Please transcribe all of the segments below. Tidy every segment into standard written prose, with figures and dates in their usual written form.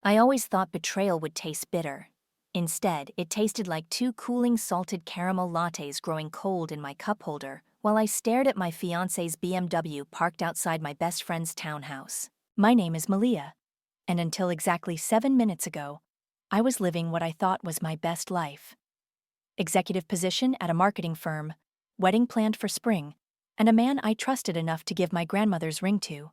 I always thought betrayal would taste bitter. Instead, it tasted like two cooling salted caramel lattes growing cold in my cup holder while I stared at my fiancé's BMW parked outside my best friend's townhouse. My name is Malia, and until exactly 7 minutes ago, I was living what I thought was my best life. Executive position at a marketing firm, wedding planned for spring, and a man I trusted enough to give my grandmother's ring to.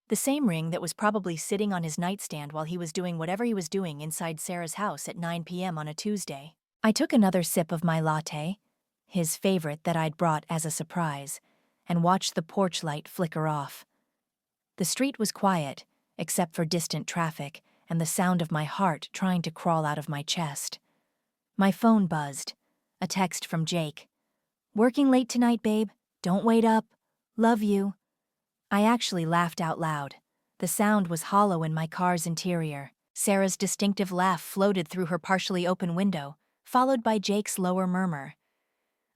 The same ring that was probably sitting on his nightstand while he was doing whatever he was doing inside Sarah's house at 9 p.m. on a Tuesday. I took another sip of my latte, his favorite that I'd brought as a surprise, and watched the porch light flicker off. The street was quiet, except for distant traffic and the sound of my heart trying to crawl out of my chest. My phone buzzed. A text from Jake. "Working late tonight, babe. Don't wait up. Love you." I actually laughed out loud. The sound was hollow in my car's interior. Sarah's distinctive laugh floated through her partially open window, followed by Jake's lower murmur.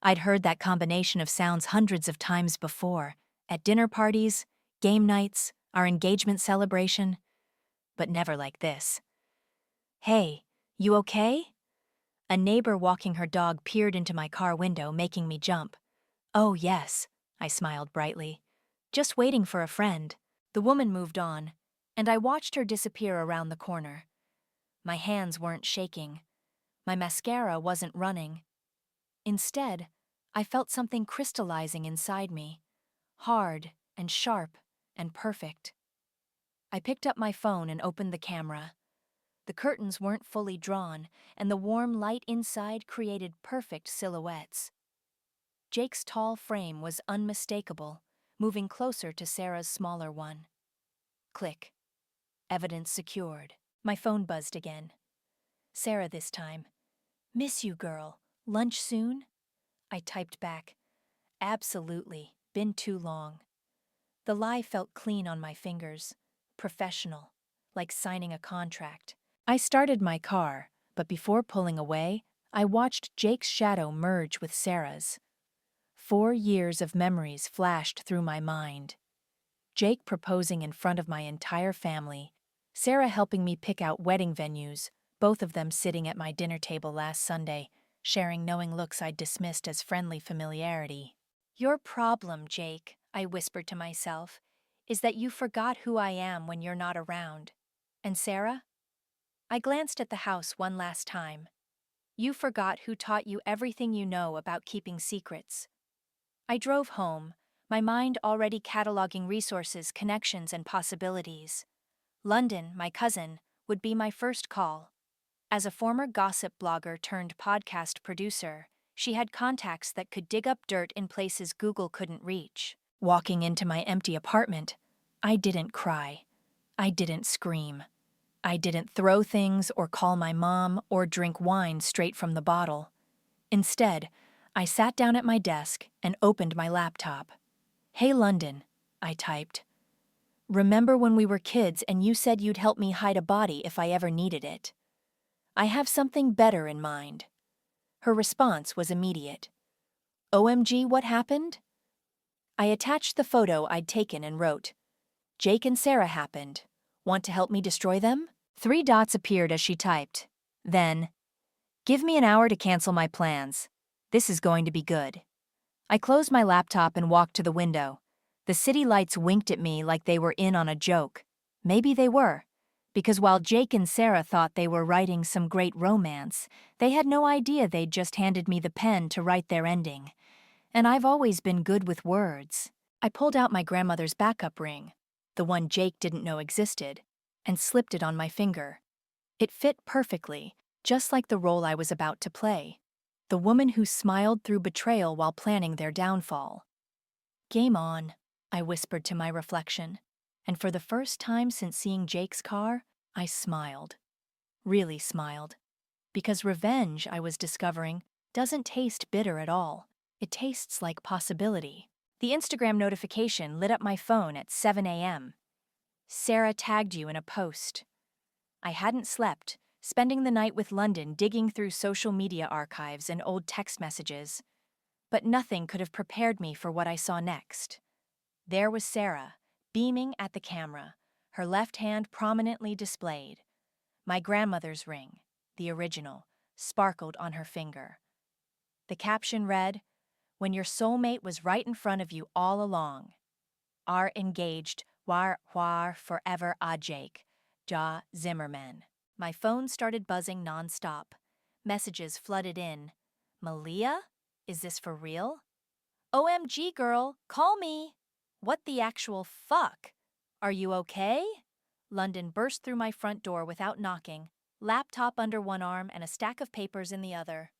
I'd heard that combination of sounds hundreds of times before, at dinner parties, game nights, our engagement celebration, but never like this. "Hey, you okay?" A neighbor walking her dog peered into my car window, making me jump. "Oh, yes," I smiled brightly. "Just waiting for a friend." The woman moved on, and I watched her disappear around the corner. My hands weren't shaking. My mascara wasn't running. Instead, I felt something crystallizing inside me, hard and sharp and perfect. I picked up my phone and opened the camera. The curtains weren't fully drawn, and the warm light inside created perfect silhouettes. Jake's tall frame was unmistakable, moving closer to Sarah's smaller one. Click. Evidence secured. My phone buzzed again. Sarah this time. "Miss you, girl. Lunch soon?" I typed back. "Absolutely. Been too long." The lie felt clean on my fingers. Professional. Like signing a contract. I started my car, but before pulling away, I watched Jake's shadow merge with Sarah's. 4 years of memories flashed through my mind. Jake proposing in front of my entire family, Sarah helping me pick out wedding venues, both of them sitting at my dinner table last Sunday, sharing knowing looks I'd dismissed as friendly familiarity. "Your problem, Jake," I whispered to myself, "is that you forgot who I am when you're not around. And Sarah?" I glanced at the house one last time. "You forgot who taught you everything you know about keeping secrets." I drove home, my mind already cataloging resources, connections, and possibilities. London, my cousin, would be my first call. As a former gossip blogger turned podcast producer, she had contacts that could dig up dirt in places Google couldn't reach. Walking into my empty apartment, I didn't cry. I didn't scream. I didn't throw things or call my mom or drink wine straight from the bottle. Instead, I sat down at my desk and opened my laptop. "Hey London," I typed. "Remember when we were kids and you said you'd help me hide a body if I ever needed it? I have something better in mind." Her response was immediate. "OMG, what happened?" I attached the photo I'd taken and wrote, "Jake and Sarah happened. Want to help me destroy them?" 3 dots appeared as she typed. Then, "Give me an hour to cancel my plans. This is going to be good." I closed my laptop and walked to the window. The city lights winked at me like they were in on a joke. Maybe they were, because while Jake and Sarah thought they were writing some great romance, they had no idea they'd just handed me the pen to write their ending. And I've always been good with words. I pulled out my grandmother's backup ring, the one Jake didn't know existed, and slipped it on my finger. It fit perfectly, just like the role I was about to play. The woman who smiled through betrayal while planning their downfall. "Game on," I whispered to my reflection, and for the first time since seeing Jake's car, I smiled. Really smiled. Because revenge, I was discovering, doesn't taste bitter at all. It tastes like possibility. The Instagram notification lit up my phone at 7 a.m. "Sarah tagged you in a post." I hadn't slept, spending the night with London digging through social media archives and old text messages. But nothing could have prepared me for what I saw next. There was Sarah, beaming at the camera, her left hand prominently displayed. My grandmother's ring, the original, sparkled on her finger. The caption read, "When your soulmate was right in front of you all along. Are engaged, war forever a Jake, Ja Zimmerman." My phone started buzzing nonstop. Messages flooded in. "Malia? Is this for real? OMG, girl, call me. What the actual fuck? Are you okay?" London burst through my front door without knocking, laptop under one arm and a stack of papers in the other.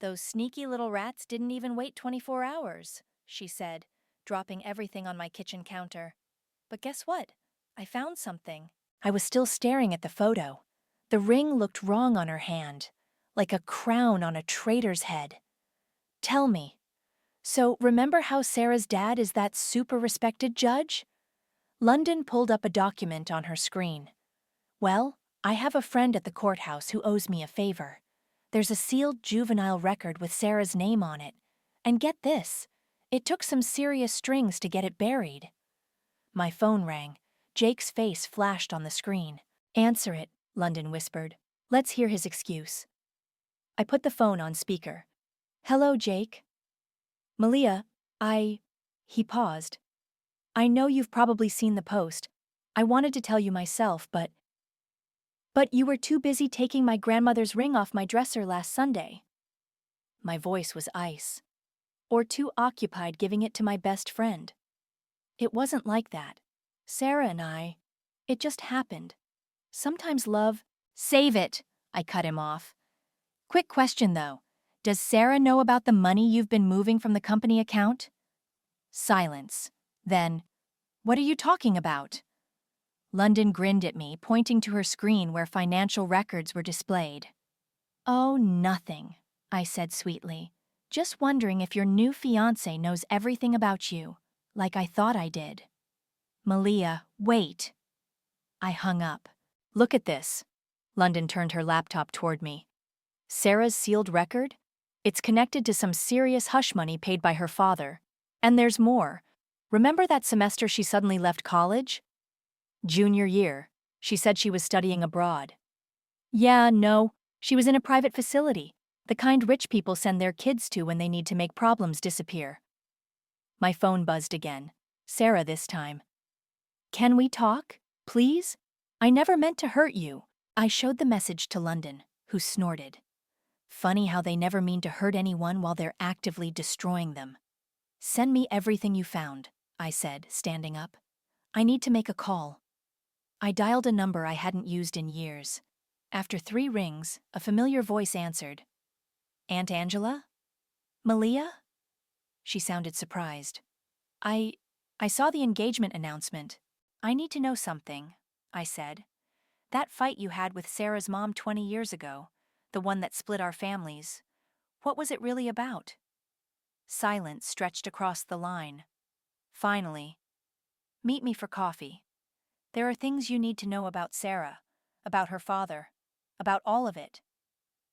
"Those sneaky little rats didn't even wait 24 hours, she said, dropping everything on my kitchen counter. But guess what? I found something. I was still staring at the photo. The ring looked wrong on her hand, like a crown on a traitor's head. "Tell me, so remember how Sarah's dad is that super respected judge?" London pulled up a document on her screen. "Well, I have a friend at the courthouse who owes me a favor. There's a sealed juvenile record with Sarah's name on it. And get this, it took some serious strings to get it buried." My phone rang. Jake's face flashed on the screen. "Answer it," London whispered. "Let's hear his excuse." I put the phone on speaker. "Hello, Jake." "Malia, He paused. "I know you've probably seen the post. I wanted to tell you myself, but you were too busy taking my grandmother's ring off my dresser last Sunday." My voice was ice. "Or too occupied giving it to my best friend." "It wasn't like that. Sarah and it just happened. Sometimes love—" "Save it," I cut him off. "Quick question, though. Does Sarah know about the money you've been moving from the company account?" Silence. Then, "What are you talking about?" London grinned at me, pointing to her screen where financial records were displayed. "Oh, nothing," I said sweetly. "Just wondering if your new fiancé knows everything about you, like I thought I did." "Malia, wait." I hung up. "Look at this." London turned her laptop toward me. "Sarah's sealed record? It's connected to some serious hush money paid by her father. And there's more. Remember that semester she suddenly left college? Junior year. She said she was studying abroad. Yeah, no, she was in a private facility, the kind rich people send their kids to when they need to make problems disappear." My phone buzzed again. Sarah this time. "Can we talk? Please? I never meant to hurt you." I showed the message to London, who snorted. Funny how they never mean to hurt anyone while they're actively destroying them. "Send me everything you found," I said, standing up. "I need to make a call." I dialed a number I hadn't used in years. After 3 rings, a familiar voice answered. "Aunt Angela? Malia?" She sounded surprised. I saw the engagement announcement. I need to know something," I said. "That fight you had with Sarah's mom 20 years ago, the one that split our families, what was it really about?" Silence stretched across the line. Finally, "Meet me for coffee. There are things you need to know about Sarah, about her father, about all of it."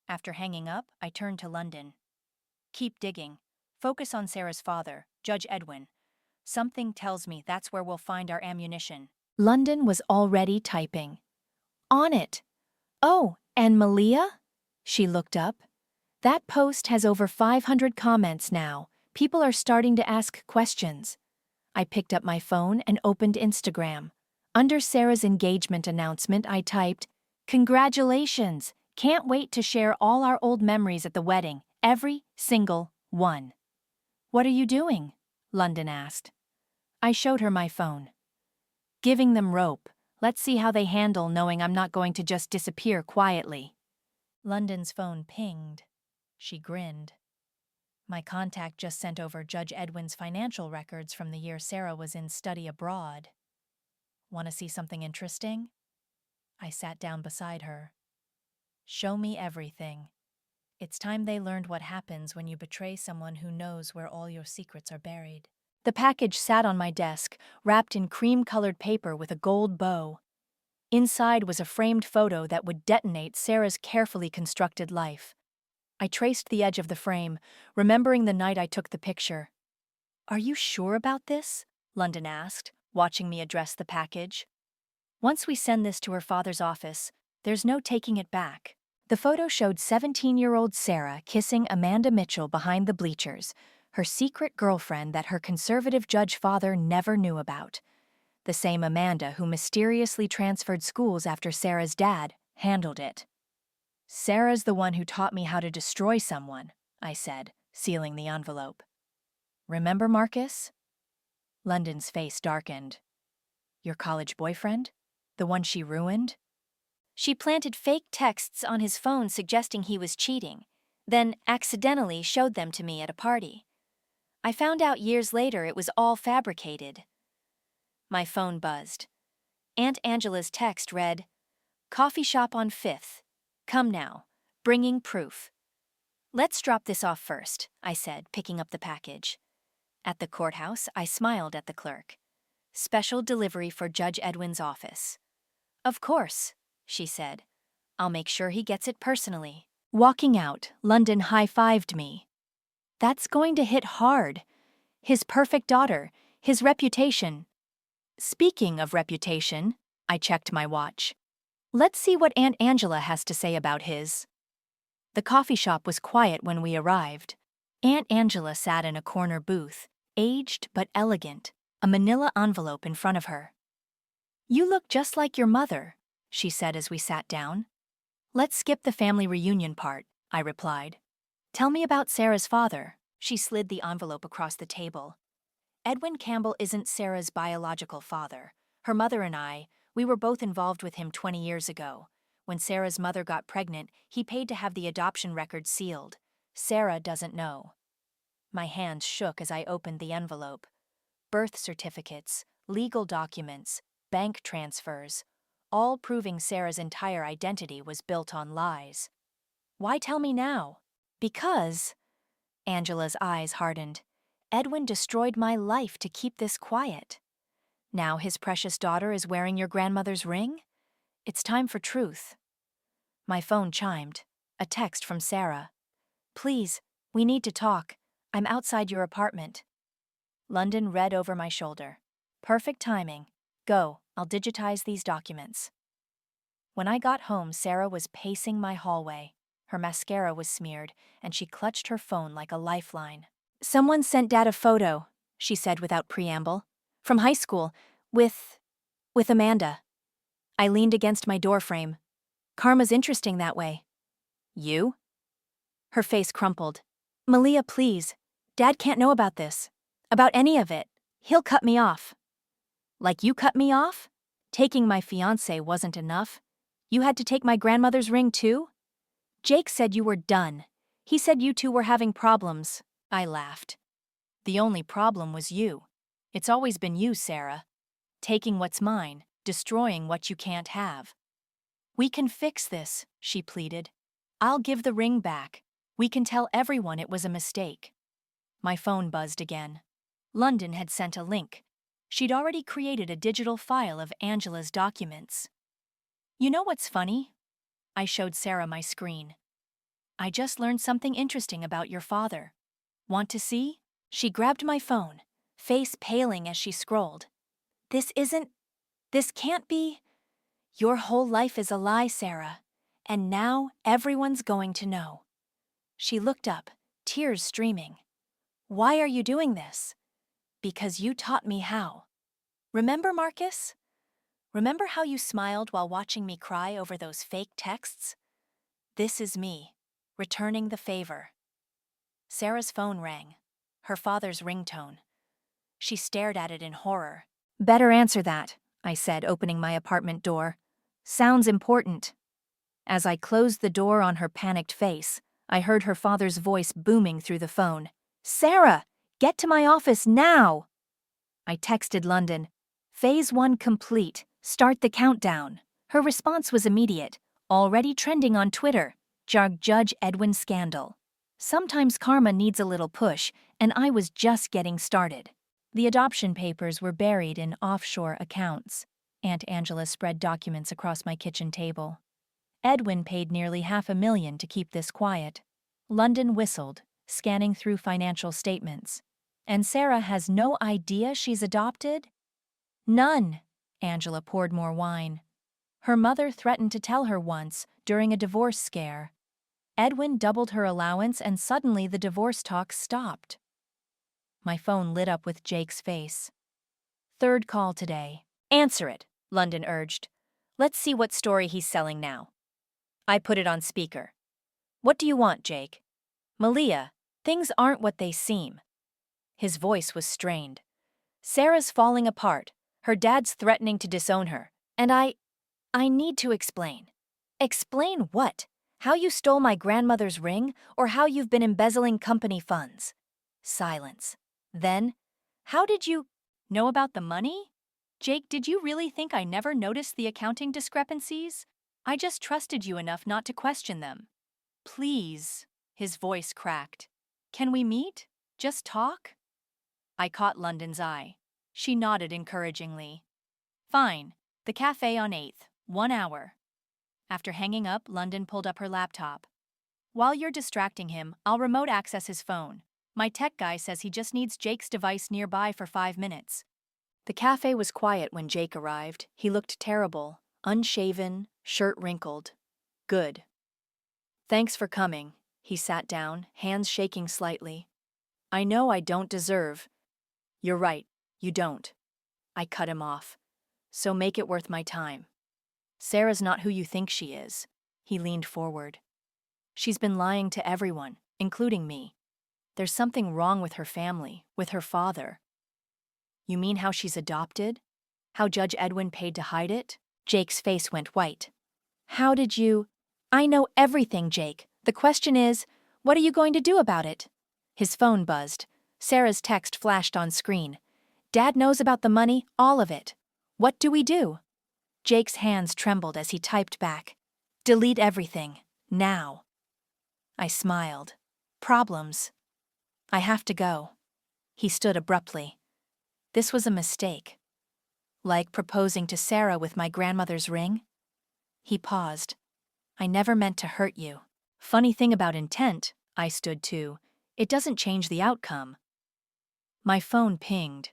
After hanging up, I turned to London. "Keep digging. Focus on Sarah's father, Judge Edwin. Something tells me that's where we'll find our ammunition." London was already typing. "On it." "Oh, and Malia?" She looked up. "That post has over 500 comments now. People are starting to ask questions." I picked up my phone and opened Instagram. Under Sarah's engagement announcement, I typed, "Congratulations! Can't wait to share all our old memories at the wedding, every single one." "What are you doing?" London asked. I showed her my phone. "Giving them rope. Let's see how they handle knowing I'm not going to just disappear quietly." London's phone pinged. She grinned. My contact just sent over Judge Edwin's financial records from the year Sarah was in study abroad. "Want to see something interesting?" I sat down beside her. "Show me everything. It's time they learned what happens when you betray someone who knows where all your secrets are buried." The package sat on my desk, wrapped in cream-colored paper with a gold bow. Inside was a framed photo that would detonate Sarah's carefully constructed life. I traced the edge of the frame, remembering the night I took the picture. "Are you sure about this?" London asked, watching me address the package. "Once we send this to her father's office, There's no taking it back. The photo showed 17-year-old Sarah kissing Amanda Mitchell behind the bleachers, her secret girlfriend that her conservative judge father never knew about. The same Amanda who mysteriously transferred schools after Sarah's dad handled it. "Sarah's the one who taught me how to destroy someone," I said, sealing the envelope. "Remember Marcus?" London's face darkened. "Your college boyfriend? The one she ruined?" "She planted fake texts on his phone suggesting he was cheating, then accidentally showed them to me at a party. I found out years later it was all fabricated." My phone buzzed. Aunt Angela's text read, "Coffee shop on 5th. Come now. Bringing proof." "Let's drop this off first," I said, picking up the package. At the courthouse, I smiled at the clerk. "Special delivery for Judge Edwin's office." "Of course," she said. "I'll make sure he gets it personally." Walking out, London high-fived me. "That's going to hit hard. His perfect daughter, his reputation." Speaking of reputation, I checked my watch. Let's see what Aunt Angela has to say about his. The coffee shop was quiet when we arrived. Aunt Angela sat in a corner booth, aged but elegant, a manila envelope in front of her. "You look just like your mother," she said as we sat down. "Let's skip the family reunion part," I replied. "Tell me about Sarah's father." She slid the envelope across the table. "Edwin Campbell isn't Sarah's biological father. Her mother and we were both involved with him 20 years ago. When Sarah's mother got pregnant, he paid to have the adoption record sealed. Sarah doesn't know." My hands shook as I opened the envelope. Birth certificates, legal documents, bank transfers, all proving Sarah's entire identity was built on lies. "Why tell me now?" "Because," Angela's eyes hardened, "Edwin destroyed my life to keep this quiet. Now his precious daughter is wearing your grandmother's ring? It's time for truth." My phone chimed. A text from Sarah. "Please, we need to talk. I'm outside your apartment." London read over my shoulder. "Perfect timing. Go, I'll digitize these documents." When I got home, Sarah was pacing my hallway. Her mascara was smeared, and she clutched her phone like a lifeline. "Someone sent Dad a photo," she said without preamble. "From high school, with Amanda." I leaned against my doorframe. "Karma's interesting that way." "You?" Her face crumpled. "Malia, please. Dad can't know about this. About any of it. He'll cut me off." "Like you cut me off? Taking my fiancé wasn't enough. You had to take my grandmother's ring too?" "Jake said you were done. He said you two were having problems." I laughed. "The only problem was you. It's always been you, Sarah. Taking what's mine, destroying what you can't have." "We can fix this," she pleaded. "I'll give the ring back. We can tell everyone it was a mistake." My phone buzzed again. London had sent a link. She'd already created a digital file of Angela's documents. "You know what's funny?" I showed Sarah my screen. "I just learned something interesting about your father. Want to see?" She grabbed my phone, face paling as she scrolled. This can't be. Your whole life is a lie, Sarah. And now everyone's going to know." She looked up, tears streaming. "Why are you doing this?" "Because you taught me how. Remember, Marcus? Remember how you smiled while watching me cry over those fake texts? This is me, returning the favor." Sarah's phone rang, her father's ringtone. She stared at it in horror. "Better answer that," I said, opening my apartment door. "Sounds important." As I closed the door on her panicked face, I heard her father's voice booming through the phone. "Sarah, get to my office now!" I texted London. "Phase 1 complete. Start the countdown." Her response was immediate, already trending on Twitter. Judge Edwin scandal. Sometimes karma needs a little push, and I was just getting started. The adoption papers were buried in offshore accounts. Aunt Angela spread documents across my kitchen table. "Edwin paid nearly $500,000 to keep this quiet." London whistled, scanning through financial statements. "And Sarah has no idea she's adopted?" "None." Angela poured more wine. Her mother threatened to tell her once, during a divorce scare. Edwin doubled her allowance and suddenly the divorce talks stopped. My phone lit up with Jake's face. "Third call today." "Answer it," London urged. "Let's see what story he's selling now." I put it on speaker. "What do you want, Jake?" "Malia, things aren't what they seem." His voice was strained. "Sarah's falling apart. Her dad's threatening to disown her. And I need to explain." "Explain what? How you stole my grandmother's ring, or how you've been embezzling company funds?" Silence. Then, "How did you know about the money?" "Jake, did you really think I never noticed the accounting discrepancies? I just trusted you enough not to question them." "Please," his voice cracked. "Can we meet? Just talk?" I caught London's eye. She nodded encouragingly. "Fine. The cafe on 8th, 1 hour." After hanging up, London pulled up her laptop. "While you're distracting him, I'll remote access his phone. My tech guy says he just needs Jake's device nearby for 5 minutes." The cafe was quiet when Jake arrived. He looked terrible, unshaven, shirt wrinkled. "Good. Thanks for coming." He sat down, hands shaking slightly. "I know I don't deserve." "You're right, you don't." I cut him off. "So make it worth my time." "Sarah's not who you think she is." He leaned forward. "She's been lying to everyone, including me. There's something wrong with her family, with her father." "You mean how she's adopted? How Judge Edwin paid to hide it?" Jake's face went white. "How did you—" "I know everything, Jake. The question is, what are you going to do about it?" His phone buzzed. Sarah's text flashed on screen. "Dad knows about the money, all of it. What do we do?" Jake's hands trembled as he typed back. "Delete everything. Now." I smiled. "Problems. I have to go." He stood abruptly. "This was a mistake." "Like proposing to Sarah with my grandmother's ring?" He paused. "I never meant to hurt you." "Funny thing about intent," I stood to. "It doesn't change the outcome." My phone pinged.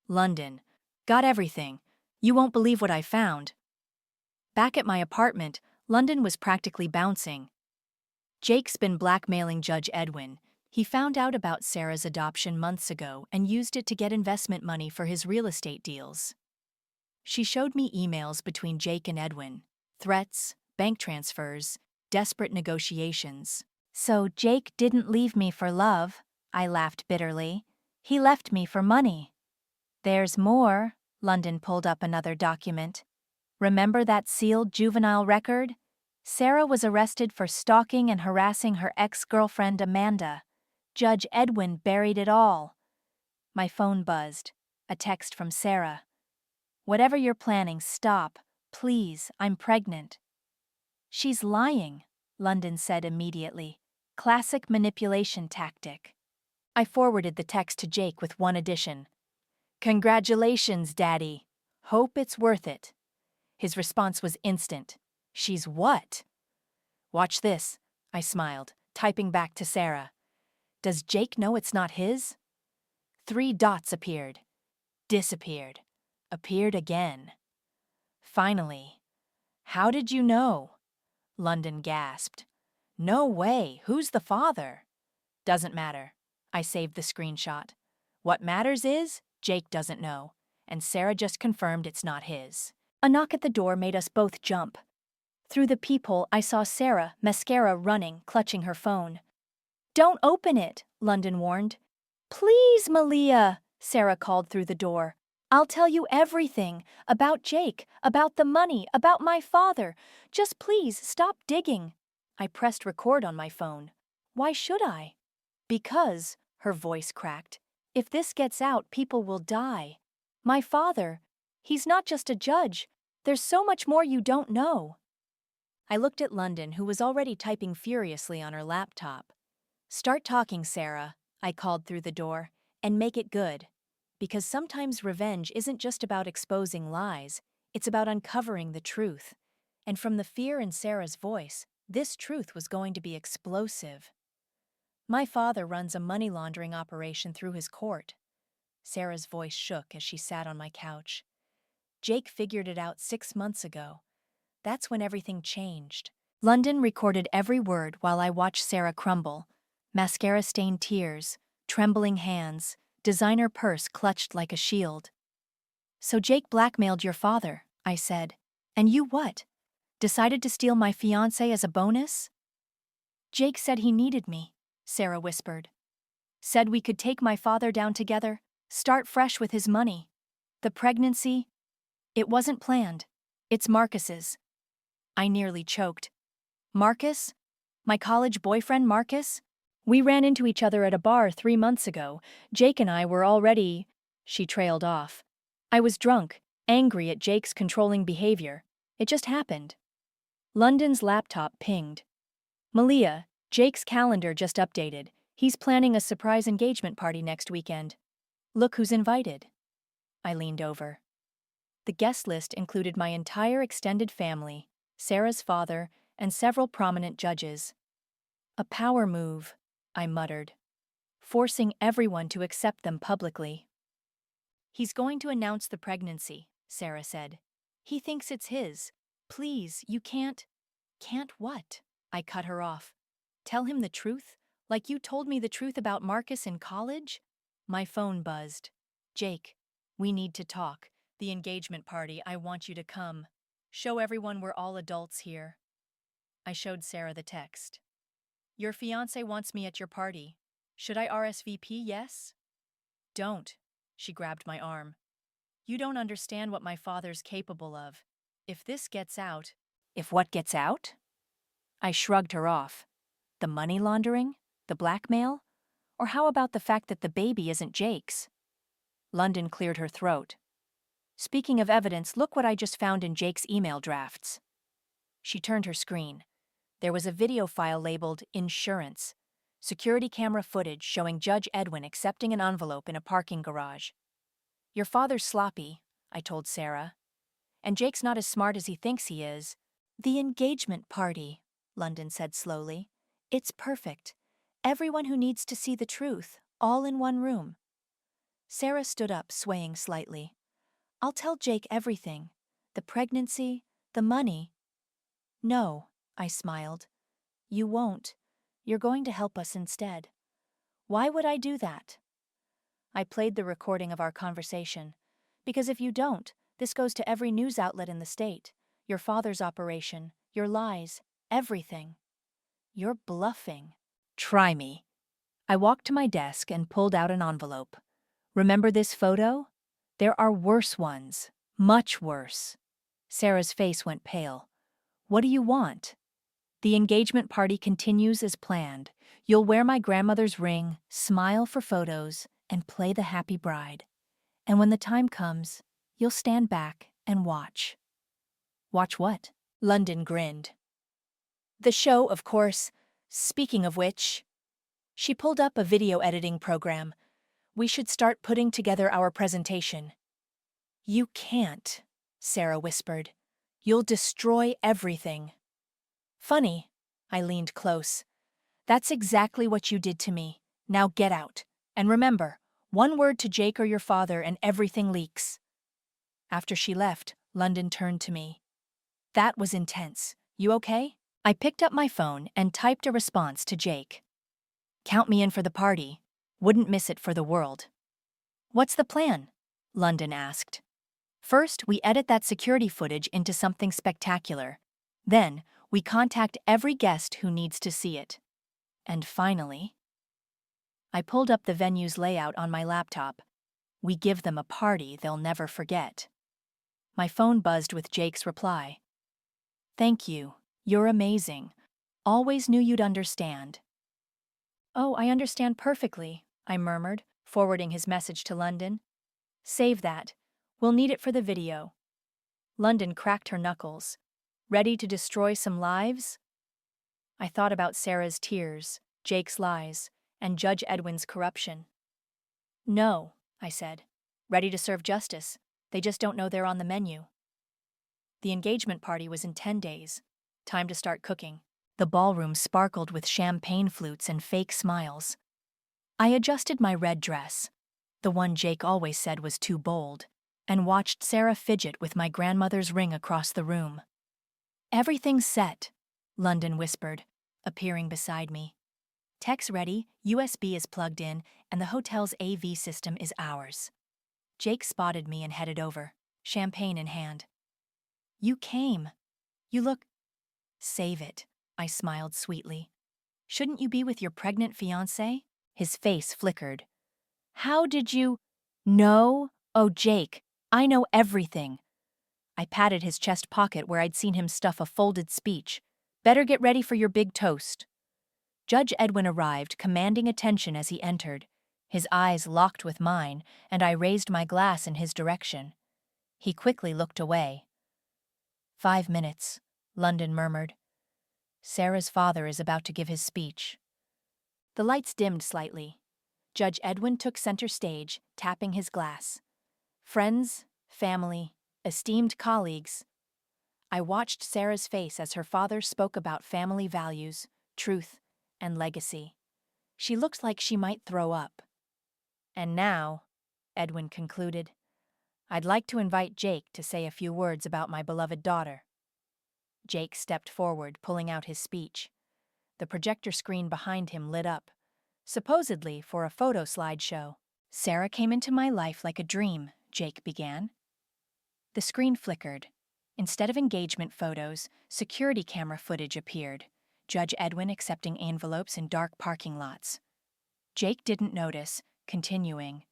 "London. Got everything. You won't believe what I found." Back at my apartment, London was practically bouncing. "Jake's been blackmailing Judge Edwin. He found out about Sarah's adoption months ago and used it to get investment money for his real estate deals." She showed me emails between Jake and Edwin. Threats, bank transfers, desperate negotiations. "So Jake didn't leave me for love," I laughed bitterly. "He left me for money." "There's more." London pulled up another document. "Remember that sealed juvenile record? Sarah was arrested for stalking and harassing her ex-girlfriend Amanda. Judge Edwin buried it all." My phone buzzed. A text from Sarah. "Whatever you're planning, stop. Please, I'm pregnant." "She's lying," London said immediately. "Classic manipulation tactic." I forwarded the text to Jake with one addition. "Congratulations, Daddy. Hope it's worth it." His response was instant. "She's what?" "Watch this," I smiled, typing back to Sarah. "Does Jake know it's not his?" 3 dots appeared. Disappeared. Appeared again. Finally. "How did you know?" London gasped. "No way. Who's the father?" "Doesn't matter." I saved the screenshot. "What matters is, Jake doesn't know, and Sarah just confirmed it's not his." A knock at the door made us both jump. Through the peephole, I saw Sarah, mascara running, clutching her phone. "Don't open it," London warned. "Please, Malia," Sarah called through the door. "I'll tell you everything. About Jake, about the money, about my father. Just please stop digging." I pressed record on my phone. "Why should I?" "Because," her voice cracked, "if this gets out, people will die. My father, he's not just a judge. There's so much more you don't know." I looked at London, who was already typing furiously on her laptop. "Start talking, Sarah," I called through the door, "and make it good. Because sometimes revenge isn't just about exposing lies, it's about uncovering the truth." And from the fear in Sarah's voice, this truth was going to be explosive. "My father runs a money laundering operation through his court." Sarah's voice shook as she sat on my couch. "Jake figured it out 6 months ago. That's when everything changed. London recorded every word while I watched Sarah crumble. Mascara-stained tears, trembling hands, designer purse clutched like a shield. "So Jake blackmailed your father," I said. "And you what? Decided to steal my fiancé as a bonus?" "Jake said he needed me," Sarah whispered. "Said we could take my father down together, start fresh with his money. The pregnancy? It wasn't planned. It's Marcus's." I nearly choked. "Marcus? My college boyfriend Marcus? We ran into each other at a bar 3 months ago. Jake and I were already—" She trailed off. "I was drunk, angry at Jake's controlling behavior. It just happened." London's laptop pinged. "Malia, Jake's calendar just updated. He's planning a surprise engagement party next weekend. Look who's invited." I leaned over. The guest list included my entire extended family, Sarah's father, and several prominent judges. "A power move," I muttered, "forcing everyone to accept them publicly." "He's going to announce the pregnancy," Sarah said. "He thinks it's his. Please, you can't—" "Can't what?" I cut her off. "Tell him the truth? Like you told me the truth about Marcus in college?" My phone buzzed. "Jake, we need to talk. The engagement party, I want you to come. Show everyone we're all adults here." I showed Sarah the text. "Your fiancé wants me at your party. Should I RSVP yes?" "Don't." She grabbed my arm. "You don't understand what my father's capable of. If this gets out—" "If what gets out?" I shrugged her off. "The money laundering? The blackmail? Or how about the fact that the baby isn't Jake's?" London cleared her throat. "Speaking of evidence, look what I just found in Jake's email drafts." She turned her screen. There was a video file labeled "Insurance." Security camera footage showing Judge Edwin accepting an envelope in a parking garage. "Your father's sloppy," I told Sarah. "And Jake's not as smart as he thinks he is." "The engagement party," London said slowly. "It's perfect. Everyone who needs to see the truth, all in one room." Sarah stood up, swaying slightly. "I'll tell Jake everything. The pregnancy, the money." "No," I smiled. "You won't. You're going to help us instead." "Why would I do that?" I played the recording of our conversation. "Because if you don't, this goes to every news outlet in the state. Your father's operation, your lies, everything." "You're bluffing." "Try me." I walked to my desk and pulled out an envelope. "Remember this photo? There are worse ones. Much worse." Sarah's face went pale. "What do you want?" "The engagement party continues as planned. You'll wear my grandmother's ring, smile for photos, and play the happy bride. And when the time comes, you'll stand back and watch." "Watch what?" London grinned. "The show, of course. Speaking of which—" She pulled up a video editing program. "We should start putting together our presentation." "You can't," Sarah whispered. "You'll destroy everything." "Funny." I leaned close. "That's exactly what you did to me. Now get out. And remember, one word to Jake or your father and everything leaks." After she left, London turned to me. "That was intense. You okay?" I picked up my phone and typed a response to Jake. "Count me in for the party. Wouldn't miss it for the world." "What's the plan?" London asked. "First, we edit that security footage into something spectacular. Then, we contact every guest who needs to see it. And finally—" I pulled up the venue's layout on my laptop. "We give them a party they'll never forget." My phone buzzed with Jake's reply. "Thank you. You're amazing. Always knew you'd understand." "Oh, I understand perfectly," I murmured, forwarding his message to London. "Save that. We'll need it for the video." London cracked her knuckles. "Ready to destroy some lives?" I thought about Sarah's tears, Jake's lies, and Judge Edwin's corruption. "No," I said. "Ready to serve justice. They just don't know they're on the menu." The engagement party was in 10 days. Time to start cooking. The ballroom sparkled with champagne flutes and fake smiles. I adjusted my red dress, the one Jake always said was too bold, and watched Sarah fidget with my grandmother's ring across the room. Everything's set, London whispered, appearing beside me. Tech's ready, USB is plugged in, and the hotel's AV system is ours. Jake spotted me and headed over, champagne in hand. You came. You look... Save it, I smiled sweetly. Shouldn't you be with your pregnant fiancé? His face flickered. How did you... know? Oh, Jake, I know everything. I patted his chest pocket where I'd seen him stuff a folded speech. Better get ready for your big toast. Judge Edwin arrived, commanding attention as he entered. His eyes locked with mine, and I raised my glass in his direction. He quickly looked away. 5 minutes, London murmured. Sarah's father is about to give his speech. The lights dimmed slightly. Judge Edwin took center stage, tapping his glass. Friends, family, esteemed colleagues. I watched Sarah's face as her father spoke about family values, truth, and legacy. She looked like she might throw up. And now, Edwin concluded, I'd like to invite Jake to say a few words about my beloved daughter. Jake stepped forward, pulling out his speech. The projector screen behind him lit up, supposedly for a photo slideshow. Sarah came into my life like a dream, Jake began. The screen flickered. Instead of engagement photos, security camera footage appeared. Judge Edwin accepting envelopes in dark parking lots. Jake didn't notice, continuing.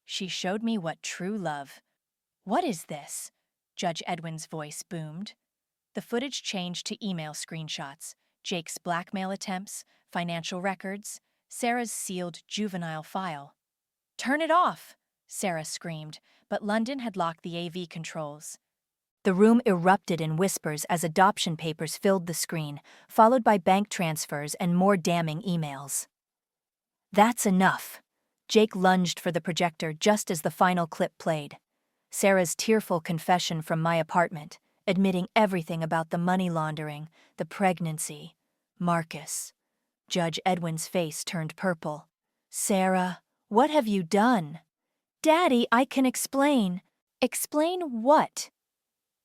She showed me what true love. What is this? Judge Edwin's voice boomed. The footage changed to email screenshots, Jake's blackmail attempts, financial records, Sarah's sealed juvenile file. Turn it off, Sarah screamed, but London had locked the AV controls. The room erupted in whispers as adoption papers filled the screen, followed by bank transfers and more damning emails. That's enough. Jake lunged for the projector just as the final clip played. Sarah's tearful confession from my apartment, admitting everything about the money laundering, the pregnancy, Marcus. Judge Edwin's face turned purple. Sarah, what have you done? Daddy, I can explain. Explain what?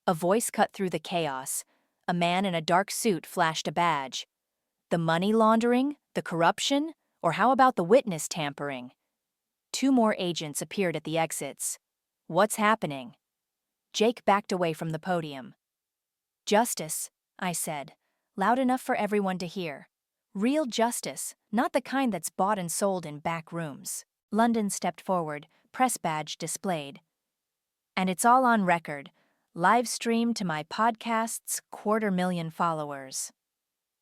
A voice cut through the chaos. A man in a dark suit flashed a badge. The money laundering? The corruption? Or how about the witness tampering? 2 more agents appeared at the exits. What's happening? Jake backed away from the podium. Justice, I said, loud enough for everyone to hear. Real justice, not the kind that's bought and sold in back rooms. London stepped forward, press badge displayed. And it's all on record. Live stream to my podcast's 250,000 followers.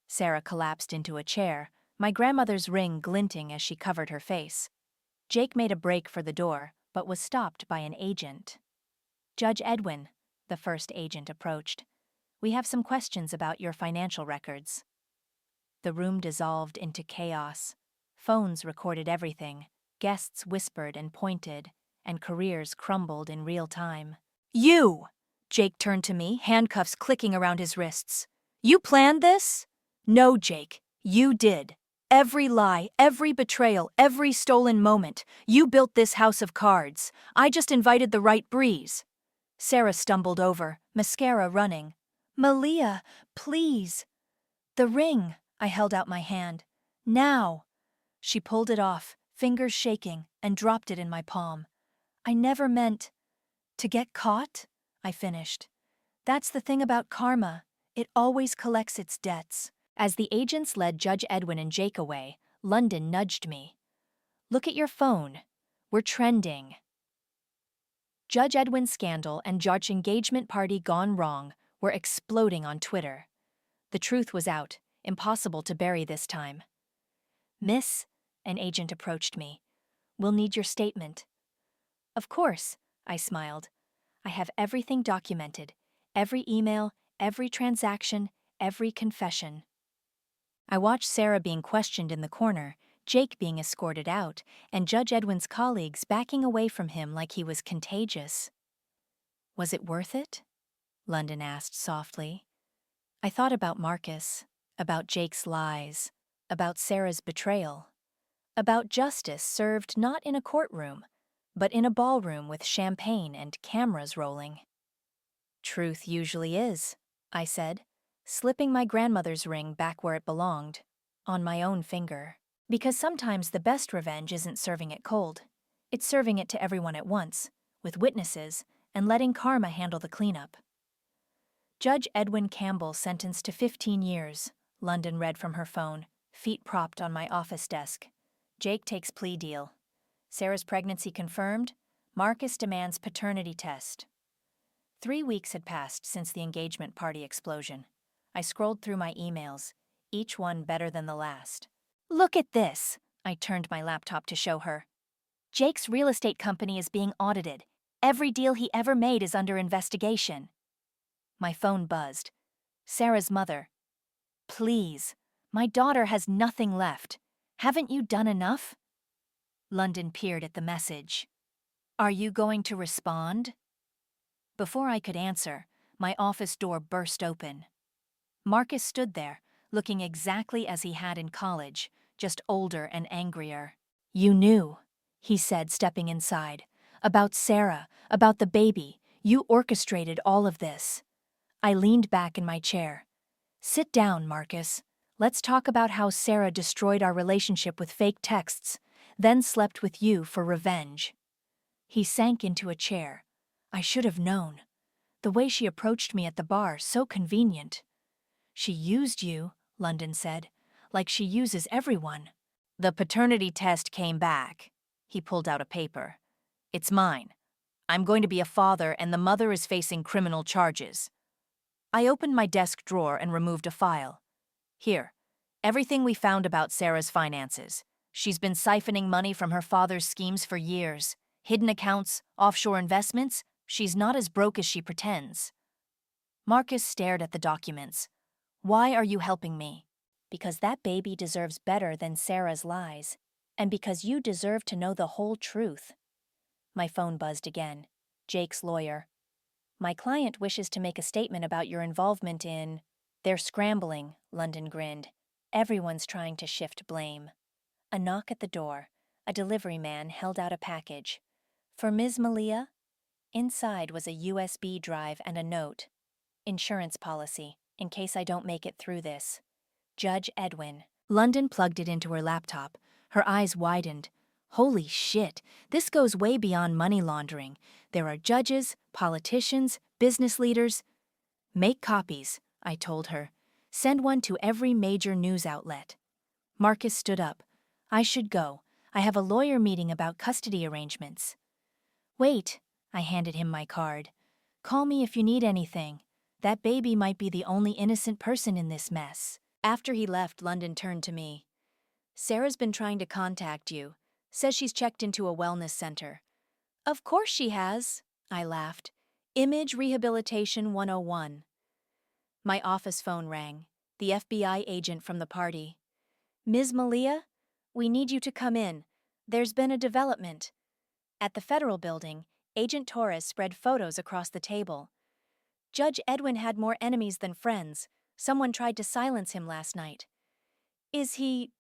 Sarah collapsed into a chair, my grandmother's ring glinting as she covered her face. Jake made a break for the door, but was stopped by an agent. Judge Edwin, the first agent approached. We have some questions about your financial records. The room dissolved into chaos. Phones recorded everything, guests whispered and pointed, and careers crumbled in real time. You! Jake turned to me, handcuffs clicking around his wrists. You planned this? No, Jake, you did. Every lie, every betrayal, every stolen moment. You built this house of cards. I just invited the right breeze. Sarah stumbled over, mascara running. Malia, please. The ring. I held out my hand. Now. She pulled it off, fingers shaking, and dropped it in my palm. I never meant... to get caught? I finished. That's the thing about karma. It always collects its debts. As the agents led Judge Edwin and Jake away, London nudged me. Look at your phone. We're trending. Judge Edwin's scandal and Judge engagement party gone wrong were exploding on Twitter. The truth was out, impossible to bury this time. Miss, an agent approached me. We'll need your statement. Of course, I smiled. I have everything documented. Every email, every transaction, every confession. I watched Sarah being questioned in the corner, Jake being escorted out, and Judge Edwin's colleagues backing away from him like he was contagious. Was it worth it? London asked softly. I thought about Marcus, about Jake's lies, about Sarah's betrayal, about justice served not in a courtroom, but in a ballroom with champagne and cameras rolling. Truth usually is, I said. slipping my grandmother's ring back where it belonged, on my own finger. Because sometimes the best revenge isn't serving it cold. It's serving it to everyone at once, with witnesses, and letting karma handle the cleanup. Judge Edwin Campbell sentenced to 15 years, London read from her phone, feet propped on my office desk. Jake takes plea deal. Sarah's pregnancy confirmed. Marcus demands paternity test. 3 weeks had passed since the engagement party explosion. I scrolled through my emails, each one better than the last. Look at this! I turned my laptop to show her. Jake's real estate company is being audited. Every deal he ever made is under investigation. My phone buzzed. Sarah's mother. Please, my daughter has nothing left. Haven't you done enough? London peered at the message. Are you going to respond? Before I could answer, my office door burst open. Marcus stood there, looking exactly as he had in college, just older and angrier. You knew, he said, stepping inside. About Sarah, about the baby. You orchestrated all of this. I leaned back in my chair. Sit down, Marcus. Let's talk about how Sarah destroyed our relationship with fake texts, then slept with you for revenge. He sank into a chair. I should have known. The way she approached me at the bar, so convenient. She used you, London said, like she uses everyone. The paternity test came back. He pulled out a paper. It's mine. I'm going to be a father, and the mother is facing criminal charges. I opened my desk drawer and removed a file. Here, everything we found about Sarah's finances. She's been siphoning money from her father's schemes for years. Hidden accounts, offshore investments. She's not as broke as she pretends. Marcus stared at the documents. Why are you helping me? Because that baby deserves better than Sarah's lies, and because you deserve to know the whole truth. My phone buzzed again. Jake's lawyer. My client wishes to make a statement about your involvement in... They're scrambling, London grinned. Everyone's trying to shift blame. A knock at the door. A delivery man held out a package. For Ms. Malia? Inside was a USB drive and a note. Insurance policy, in case I don't make it through this. Judge Edwin. London plugged it into her laptop. Her eyes widened. Holy shit, this goes way beyond money laundering. There are judges, politicians, business leaders. Make copies, I told her. Send one to every major news outlet. Marcus stood up. I should go. I have a lawyer meeting about custody arrangements. Wait, I handed him my card. Call me if you need anything. That baby might be the only innocent person in this mess. After he left, London turned to me. Sarah's been trying to contact you. Says she's checked into a wellness center. Of course she has, I laughed. Image Rehabilitation 101. My office phone rang. The FBI agent from the party. Ms. Malia, we need you to come in. There's been a development. At the federal building, Agent Torres spread photos across the table. Judge Edwin had more enemies than friends. Someone tried to silence him last night. Is he...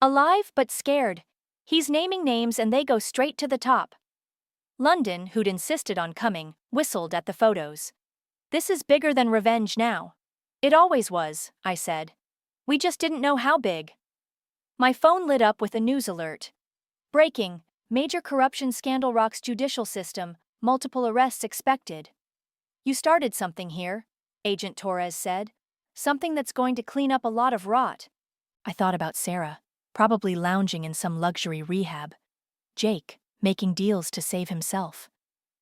alive but scared? He's naming names and they go straight to the top. London, who'd insisted on coming, whistled at the photos. This is bigger than revenge now. It always was, I said. We just didn't know how big. My phone lit up with a news alert. Breaking. Major corruption scandal rocks judicial system. Multiple arrests expected. You started something here, Agent Torres said. Something that's going to clean up a lot of rot. I thought about Sarah, probably lounging in some luxury rehab. Jake, making deals to save himself.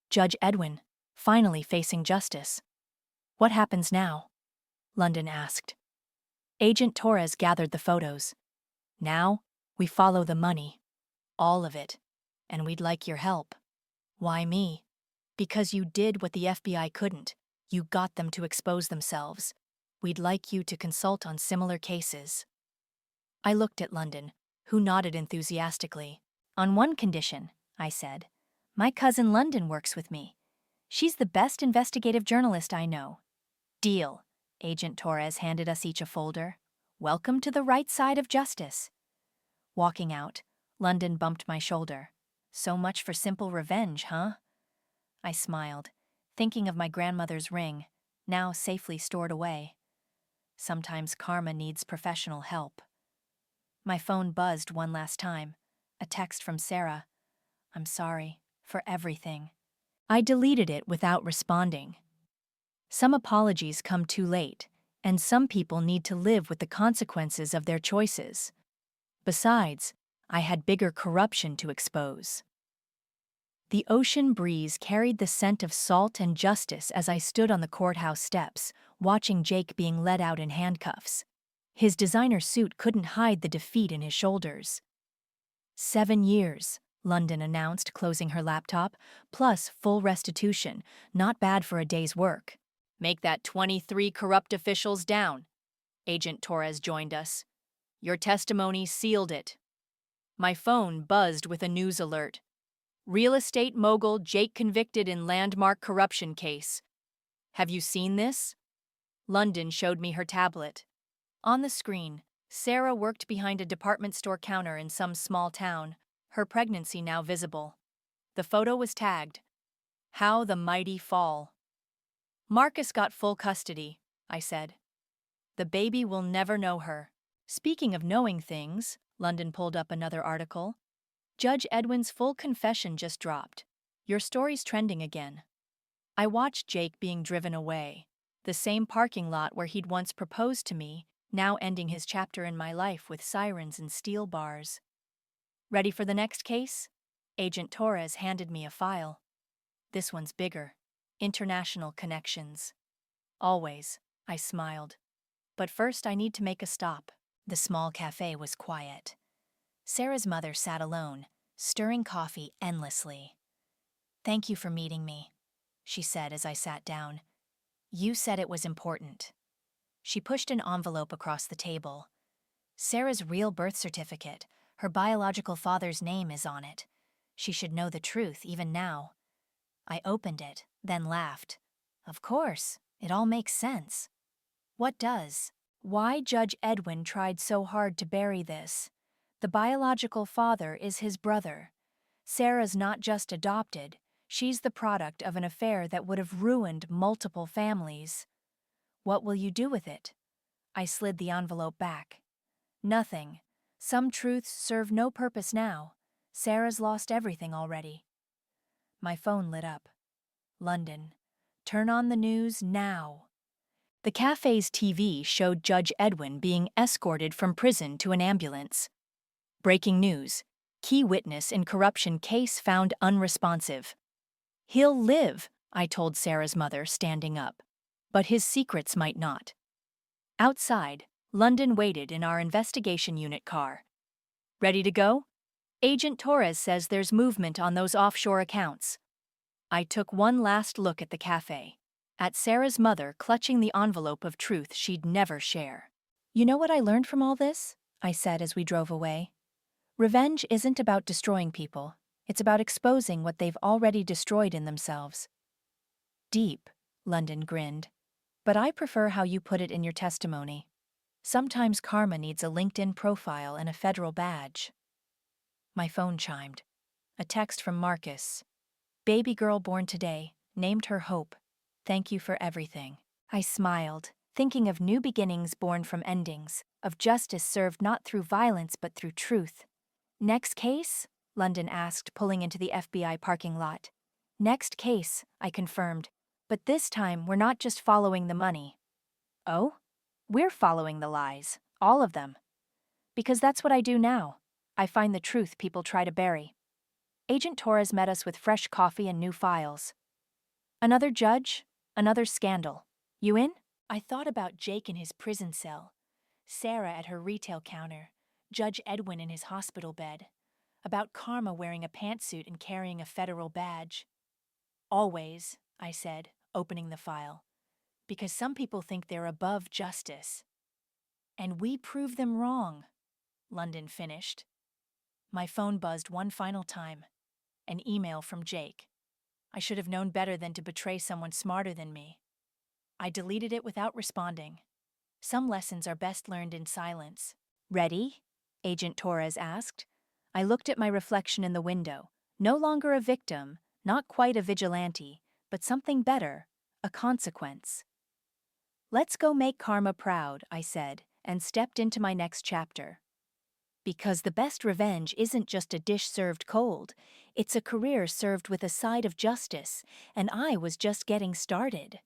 Judge Edwin, finally facing justice. What happens now? London asked. Agent Torres gathered the photos. Now, we follow the money. All of it. And we'd like your help. Why me? Because you did what the FBI couldn't. You got them to expose themselves. We'd like you to consult on similar cases. I looked at London, who nodded enthusiastically. On one condition, I said. My cousin London works with me. She's the best investigative journalist I know. Deal. Agent Torres handed us each a folder. Welcome to the right side of justice. Walking out, London bumped my shoulder. So much for simple revenge, huh? I smiled, thinking of my grandmother's ring, now safely stored away. Sometimes karma needs professional help. My phone buzzed one last time. A text from Sarah. I'm sorry for everything. I deleted it without responding. Some apologies come too late, and some people need to live with the consequences of their choices. Besides, I had bigger corruption to expose. The ocean breeze carried the scent of salt and justice as I stood on the courthouse steps, watching Jake being led out in handcuffs. His designer suit couldn't hide the defeat in his shoulders. 7 years, London announced, closing her laptop, plus full restitution, not bad for a day's work. Make that 23 corrupt officials down. Agent Torres joined us. Your testimony sealed it. My phone buzzed with a news alert. Real estate mogul Jake convicted in landmark corruption case. Have you seen this? London showed me her tablet. On the screen, Sarah worked behind a department store counter in some small town, her pregnancy now visible. The photo was tagged, "How the Mighty Fall." Marcus got full custody, I said. The baby will never know her. Speaking of knowing things, London pulled up another article. Judge Edwin's full confession just dropped. Your story's trending again. I watched Jake being driven away. The same parking lot where he'd once proposed to me, now ending his chapter in my life with sirens and steel bars. Ready for the next case? Agent Torres handed me a file. This one's bigger. International connections. Always, I smiled. But first I need to make a stop. The small cafe was quiet. Sarah's mother sat alone, stirring coffee endlessly. Thank you for meeting me, she said as I sat down. You said it was important. She pushed an envelope across the table. Sarah's real birth certificate, her biological father's name is on it. She should know the truth even now. I opened it, then laughed. Of course, it all makes sense. What does? Why Judge Edwin tried so hard to bury this? The biological father is his brother. Sarah's not just adopted, she's the product of an affair that would have ruined multiple families. What will you do with it? I slid the envelope back. Nothing. Some truths serve no purpose now. Sarah's lost everything already. My phone lit up. London. Turn on the news now. The cafe's TV showed Judge Edwin being escorted from prison to an ambulance. Breaking news. Key witness in corruption case found unresponsive. He'll live, I told Sarah's mother, standing up. But his secrets might not. Outside, London waited in our investigation unit car. Ready to go? Agent Torres says there's movement on those offshore accounts. I took one last look at the cafe, at Sarah's mother clutching the envelope of truth she'd never share. You know what I learned from all this? I said as we drove away. Revenge isn't about destroying people. It's about exposing what they've already destroyed in themselves. Deep, London grinned. But I prefer how you put it in your testimony. Sometimes karma needs a LinkedIn profile and a federal badge. My phone chimed. A text from Marcus. Baby girl born today, named her Hope. Thank you for everything. I smiled, thinking of new beginnings born from endings, of justice served not through violence but through truth. Next case? London asked, pulling into the FBI parking lot. Next case, I confirmed. But this time, we're not just following the money. Oh? We're following the lies. All of them. Because that's what I do now. I find the truth people try to bury. Agent Torres met us with fresh coffee and new files. Another judge? Another scandal. You in? I thought about Jake in his prison cell, Sarah at her retail counter, Judge Edwin in his hospital bed, about Karma wearing a pantsuit and carrying a federal badge. Always, I said, opening the file, because some people think they're above justice. And we prove them wrong, London finished. My phone buzzed one final time. An email from Jake. I should have known better than to betray someone smarter than me. I deleted it without responding. Some lessons are best learned in silence. Ready? Agent Torres asked. I looked at my reflection in the window. No longer a victim, not quite a vigilante, but something better, a consequence. Let's go make karma proud, I said, and stepped into my next chapter. Because the best revenge isn't just a dish served cold, it's a career served with a side of justice, and I was just getting started.